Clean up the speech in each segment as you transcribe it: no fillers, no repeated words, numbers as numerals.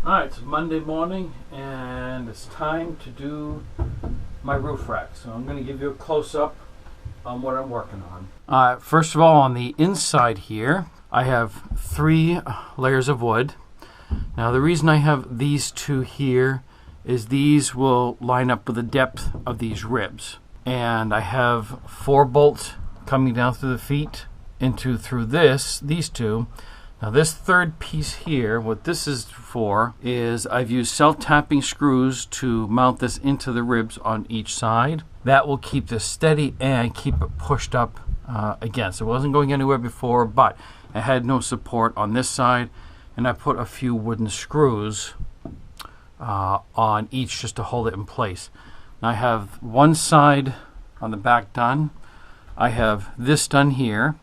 Alright, it's Monday morning and it's time to do my roof rack. So I'm going to give you a close-up on what I'm working on. First of all, on the inside here, I have 3 layers of wood. Now the reason I have these 2 here is these will line up with the depth of these ribs. And I have 4 bolts coming down through the feet through these 2. Now this third piece here, what this is for is I've used self-tapping screws to mount this into the ribs on each side. That will keep this steady and keep it pushed up again. So it wasn't going anywhere before, but it had no support on this side, and I put a few wooden screws on each just to hold it in place. Now I have one side on the back done. I have this done here.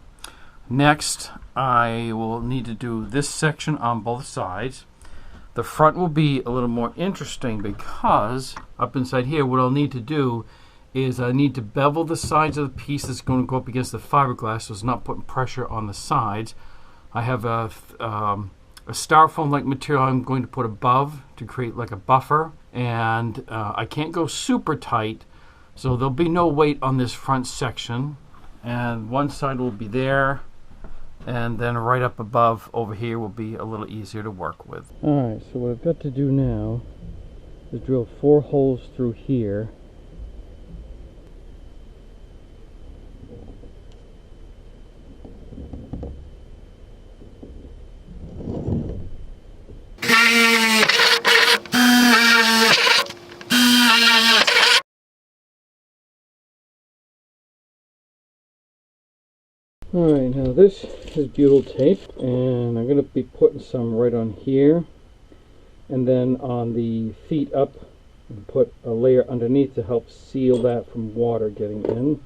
Next, I will need to do this section on both sides. The front will be a little more interesting because up inside here, what I'll need to do is I need to bevel the sides of the piece that's going to go up against the fiberglass so it's not putting pressure on the sides. I have a styrofoam-like material I'm going to put above to create like a buffer, and I can't go super tight, so there'll be no weight on this front section. And one side will be there, and then right up above over here will be a little easier to work with. Alright, so what I've got to do now is drill 4 holes through here. Alright, now this is butyl tape, and I'm going to be putting some right on here, and then on the feet up, and put a layer underneath to help seal that from water getting in.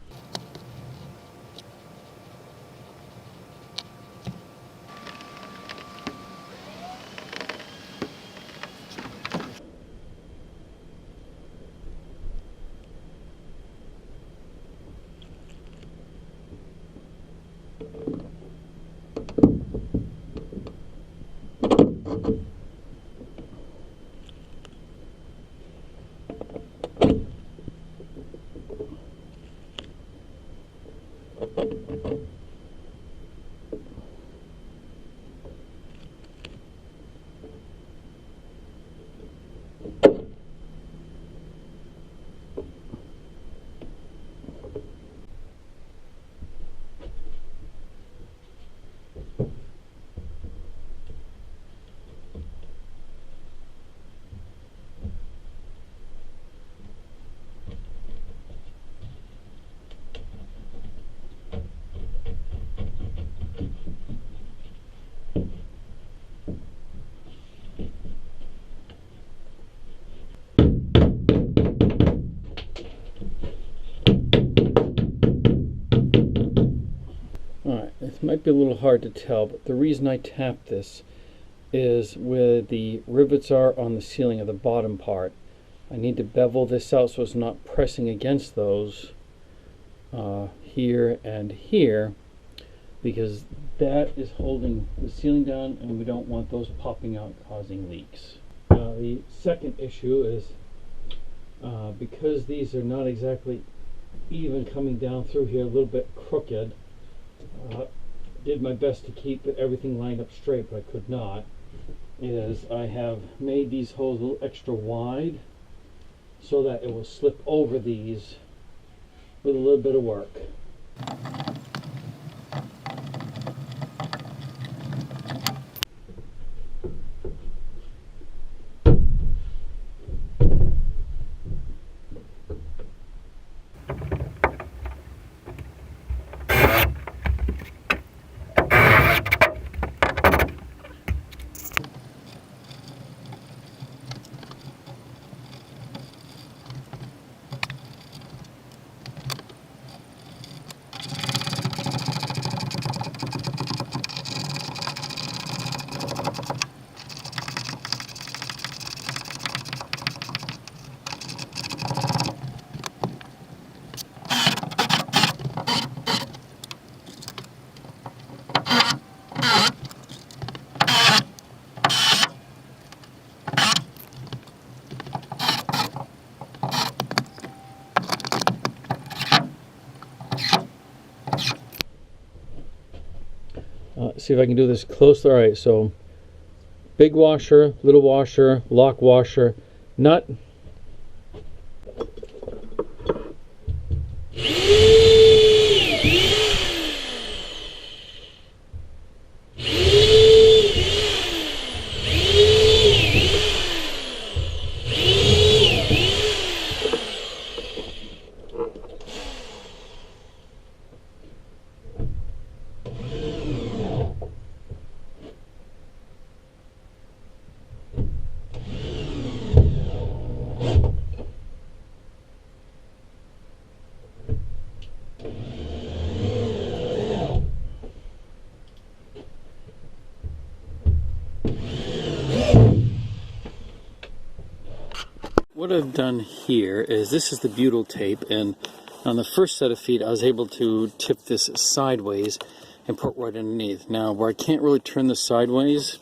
It might be a little hard to tell, but the reason I tap this is where the rivets are on the ceiling of the bottom part. I need to bevel this out so it's not pressing against those here and here, because that is holding the ceiling down and we don't want those popping out causing leaks. The second issue is because these are not exactly even coming down through here, a little bit crooked. Did my best to keep everything lined up straight, but I could not. I have made these holes a little extra wide so that it will slip over these with a little bit of work. see if I can do this closer. All right, so big washer, little washer, lock washer, nut. What I've done here is, this is the butyl tape, and on the first set of feet I was able to tip this sideways and put right underneath. Now where I can't really turn this sideways,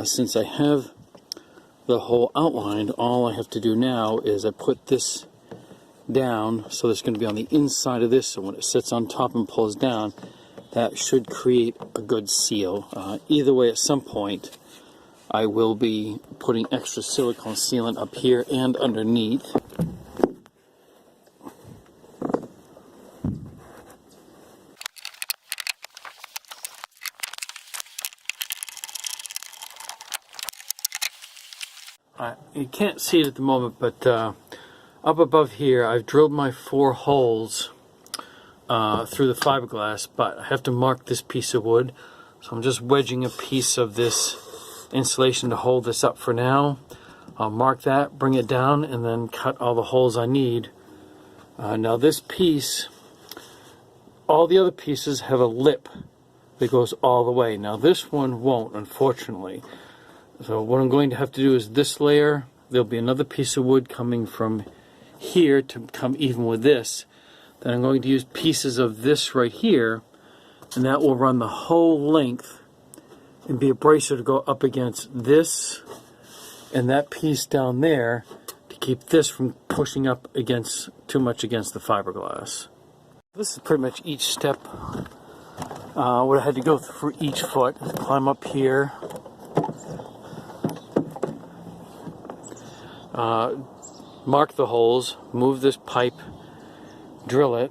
since I have the hole outlined, all I have to do now is I put this down, so it's going to be on the inside of this, so when it sits on top and pulls down, that should create a good seal. Either way, at some point I will be putting extra silicone sealant up here and underneath. You can't see it at the moment, but up above here I've drilled my 4 holes through the fiberglass, but I have to mark this piece of wood, so I'm just wedging a piece of this insulation to hold this up for now. I'll mark that, bring it down, and then cut all the holes I need. Now this piece, all the other pieces have a lip that goes all the way. Now this one won't, unfortunately. So what I'm going to have to do is this layer, there'll be another piece of wood coming from here to come even with this. Then I'm going to use pieces of this right here, and that will run the whole length and be a bracer to go up against this and that piece down there to keep this from pushing up against too much against the fiberglass. This is pretty much each step what I had to go through for each foot. Climb up here, mark the holes, move this pipe, drill it,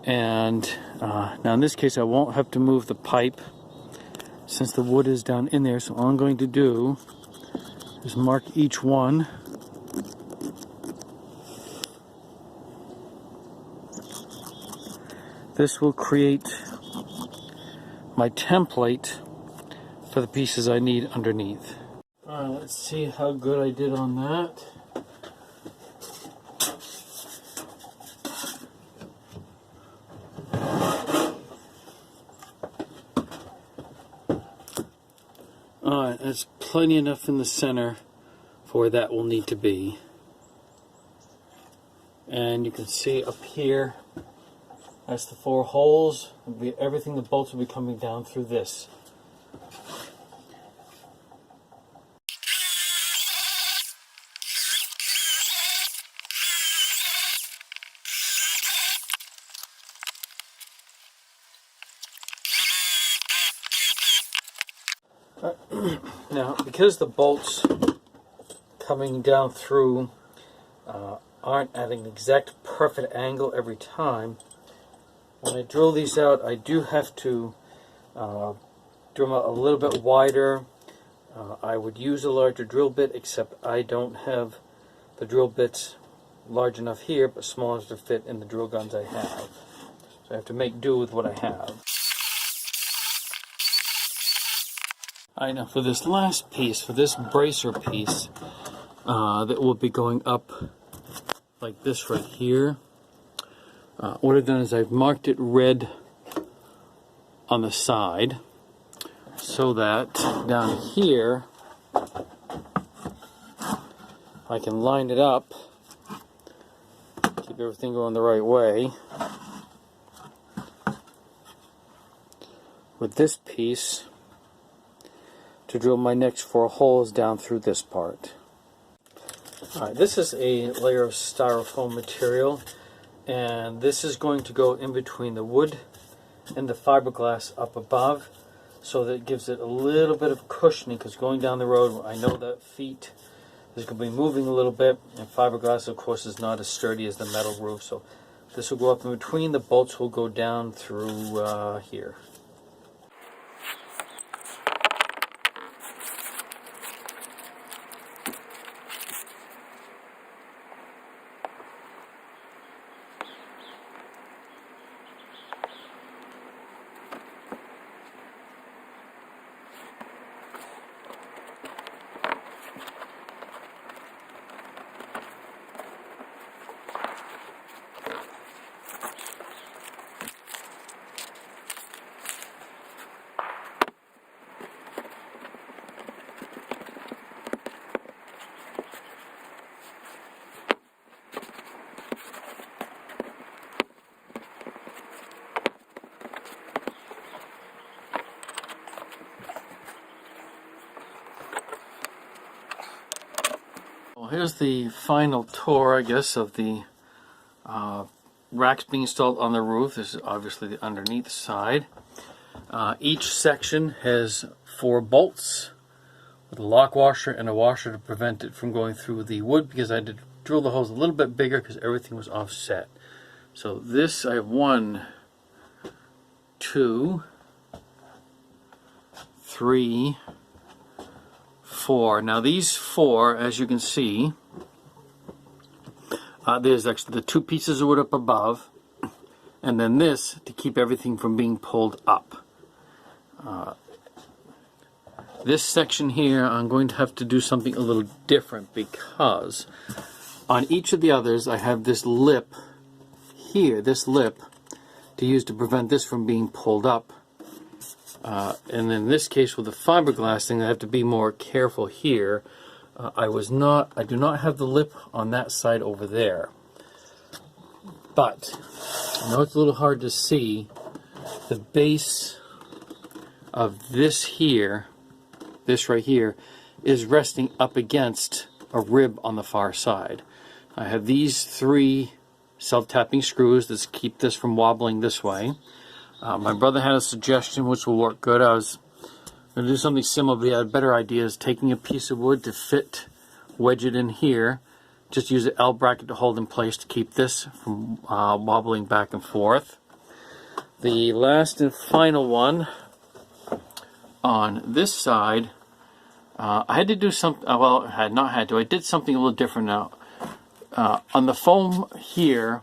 and now in this case I won't have to move the pipe since the wood is down in there, so all I'm going to do is mark each one. This will create my template for the pieces I need underneath. Alright, let's see how good I did on that. Alright, that's plenty enough in the center for where that will need to be. And you can see up here, that's the 4 holes. Everything, the bolts will be coming down through this. Now, because the bolts coming down through aren't at an exact perfect angle every time, when I drill these out, I do have to drill them out a little bit wider. I would use a larger drill bit, except I don't have the drill bits large enough here, but small enough to fit in the drill guns I have. So I have to make do with what I have. Alright, now for this last piece, for this bracer piece, that will be going up like this right here. What I've done is I've marked it red on the side, so that down here I can line it up, keep everything going the right way, with this piece to drill my next 4 holes down through this part. Alright, this is a layer of styrofoam material, and this is going to go in between the wood and the fiberglass up above, so that it gives it a little bit of cushioning, because going down the road, I know that feet is going to be moving a little bit, and fiberglass, of course, is not as sturdy as the metal roof, so this will go up in between. The bolts will go down through here. Well, here's the final tour, I guess, of the racks being installed on the roof. This is obviously the underneath side. Each section has 4 bolts with a lock washer and a washer to prevent it from going through the wood, because I had to drill the holes a little bit bigger because everything was offset. So this, I have 1, 2, 3, 4. Now these 4, as you can see, there's actually the 2 pieces of wood up above, and then this to keep everything from being pulled up. This section here, I'm going to have to do something a little different, because on each of the others I have this lip here, this lip, to use to prevent this from being pulled up. And in this case, with the fiberglass thing, I have to be more careful here. I do not have the lip on that side over there. But I know it's a little hard to see. The base of this here, this right here, is resting up against a rib on the far side. I have these 3 self-tapping screws that keep this from wobbling this way. My brother had a suggestion which will work good. I was going to do something similar, but he had better ideas. Taking a piece of wood to wedge it in here, just use an L bracket to hold in place to keep this from wobbling back and forth. The last and final one on this side, I had to do something, well, I had not had to, I did something a little different now. On the foam here,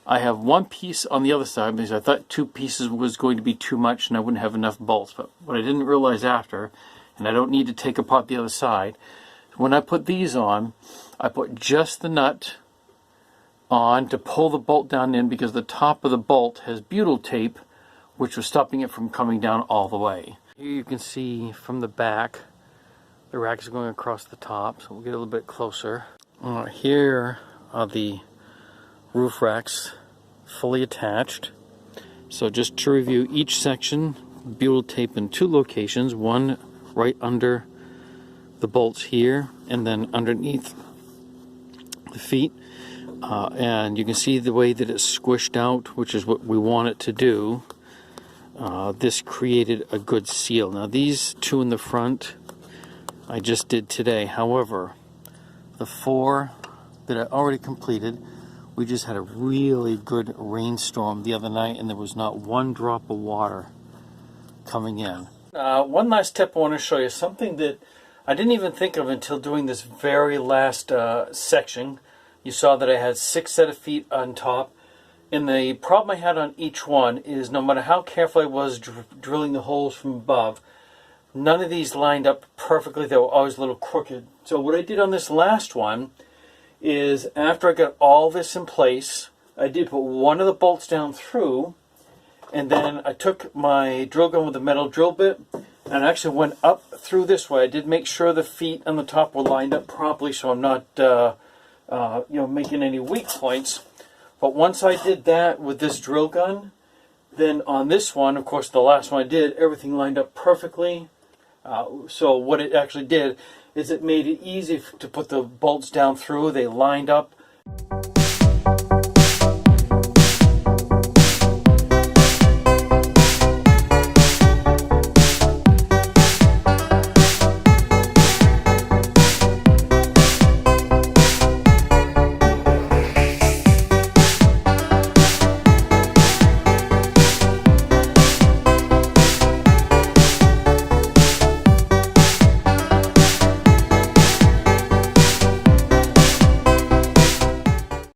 I have 1 piece on the other side, because I thought 2 pieces was going to be too much and I wouldn't have enough bolts. But what I didn't realize after, and I don't need to take apart the other side, when I put these on, I put just the nut on to pull the bolt down in, because the top of the bolt has butyl tape, which was stopping it from coming down all the way. Here you can see from the back, the rack is going across the top, so we'll get a little bit closer. Here are the roof racks fully attached. So just to review, each section, butyl tape in 2 locations, one right under the bolts here, and then underneath the feet. And you can see the way that it's squished out, which is what we want it to do. This created a good seal. Now these 2 in the front I just did today. However, the 4 that I already completed, we just had a really good rainstorm the other night, and there was not 1 drop of water coming in. One last tip I want to show you, something that I didn't even think of until doing this very last section. You saw that I had 6 set of feet on top, and the problem I had on each one is no matter how careful I was drilling the holes from above, none of these lined up perfectly. They were always a little crooked. So what I did on this last one is, after I got all this in place, I did put one of the bolts down through, and then I took my drill gun with a metal drill bit and I actually went up through this way. I did make sure the feet on the top were lined up properly, so I'm not making any weak points. But once I did that with this drill gun, then on this one, of course the last one I did, everything lined up perfectly. So what it actually did is it made it easy to put the bolts down through. They lined up.